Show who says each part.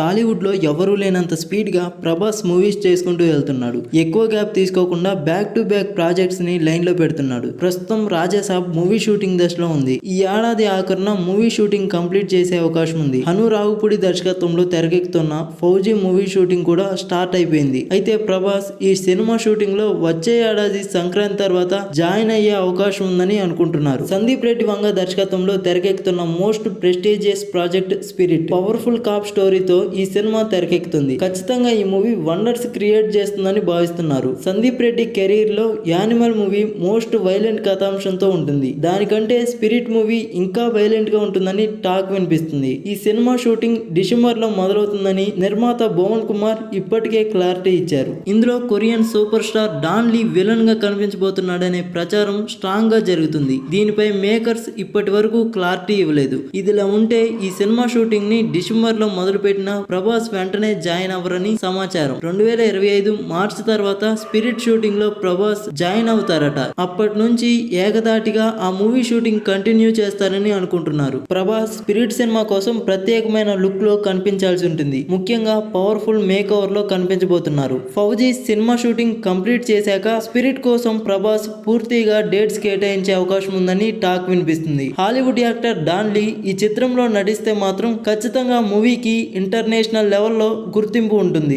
Speaker 1: టాలీవుడ్ లో ఎవరూ లేనంత స్పీడ్ గా ప్రభాస్ మూవీస్ చేసుకుంటూ వెళ్తున్నాడు. ఎక్కువ గ్యాప్ తీసుకోకుండా బ్యాక్ టు బ్యాక్ ప్రాజెక్ట్స్ ని లైన్ లో పెడుతున్నాడు. ప్రస్తుతం రాజాసాబ్ మూవీ షూటింగ్ దశలో ఉంది. ఈ ఏడాది ఆఖరున మూవీ షూటింగ్ కంప్లీట్ చేసే అవకాశం ఉంది. హను రావుపూడి దర్శకత్వంలో తెరకెక్కుతున్న ఫౌజీ మూవీ షూటింగ్ కూడా స్టార్ట్ అయిపోయింది. అయితే ప్రభాస్ ఈ సినిమా షూటింగ్ లో వచ్చే ఏడాది సంక్రాంతి తర్వాత జాయిన్ అయ్యే అవకాశం ఉందని అనుకుంటున్నారు. సందీప్ రెడ్డి వంగ దర్శకత్వంలో తెరకెక్కుతున్న most prestigious project Spirit powerful cop స్టోరీతో ఈ సినిమా తెరకెక్కుతుంది. ఖచ్చితంగా ఈ మూవీ వండర్స్ క్రియేట్ చేస్తుందని భావిస్తున్నారు. సందీప్ రెడ్డి కెరీర్ లో యానిమల్ మూవీ మోస్ట్ వైలెంట్ కథాంశంతో ఉంటుంది. దానికంటే స్పిరిట్ మూవీ ఇంకా వైలెంట్ గా ఉంటుందని టాక్ వినిపిస్తుంది. ఈ సినిమా షూటింగ్ డిసెంబర్ లో మొదలవుతుందని నిర్మాత భువన్ కుమార్ ఇప్పటికే క్లారిటీ ఇచ్చారు. ఇందులో Korean superstar Don Lee villain గా కనిపించబోతున్నాడనే ప్రచారం స్ట్రాంగ్ గా జరుగుతుంది. దీనిపై మేకర్స్ ఇప్పటి వరకు క్లారిటీ ఇవ్వలేదు. ఇదిలా ఉంటే ఈ సినిమా షూటింగ్ ని డిసెంబర్ లో మొదలుపెట్టిన ప్రభాస్ వెంటనే జాయిన్ అవ్వరని సమాచారం. 2025 మార్చి తర్వాత స్పిరిట్ షూటింగ్ లో ప్రభాస్ జాయిన్ అవుతారట. అప్పటి నుంచి ఏకదాటిగా ఆ మూవీ షూటింగ్ కంటిన్యూ చేస్తారని అనుకుంటున్నారు. ప్రభాస్ స్పిరిట్ సినిమా కోసం ప్రత్యేకమైన లుక్ లో కనిపించాల్సి ఉంటుంది. ముఖ్యంగా పవర్ఫుల్ మేక్ ఓవర్ లో కనిపించబోతున్నారు. ఫౌజీ సినిమా షూటింగ్ కంప్లీట్ చేశాక స్పిరిట్ కోసం ప్రభాస్ పూర్తిగా డేట్స్ కేటాయించే అవకాశం ఉందని టాక్ వినిపిస్తుంది. హాలీవుడ్ యాక్టర్ డాన్ లీ ఈ చిత్రంలో నటిస్తే మాత్రం ఖచ్చితంగా మూవీకి ఇంటర్నేషనల్ లెవెల్లో గుర్తింపు ఉంటుంది.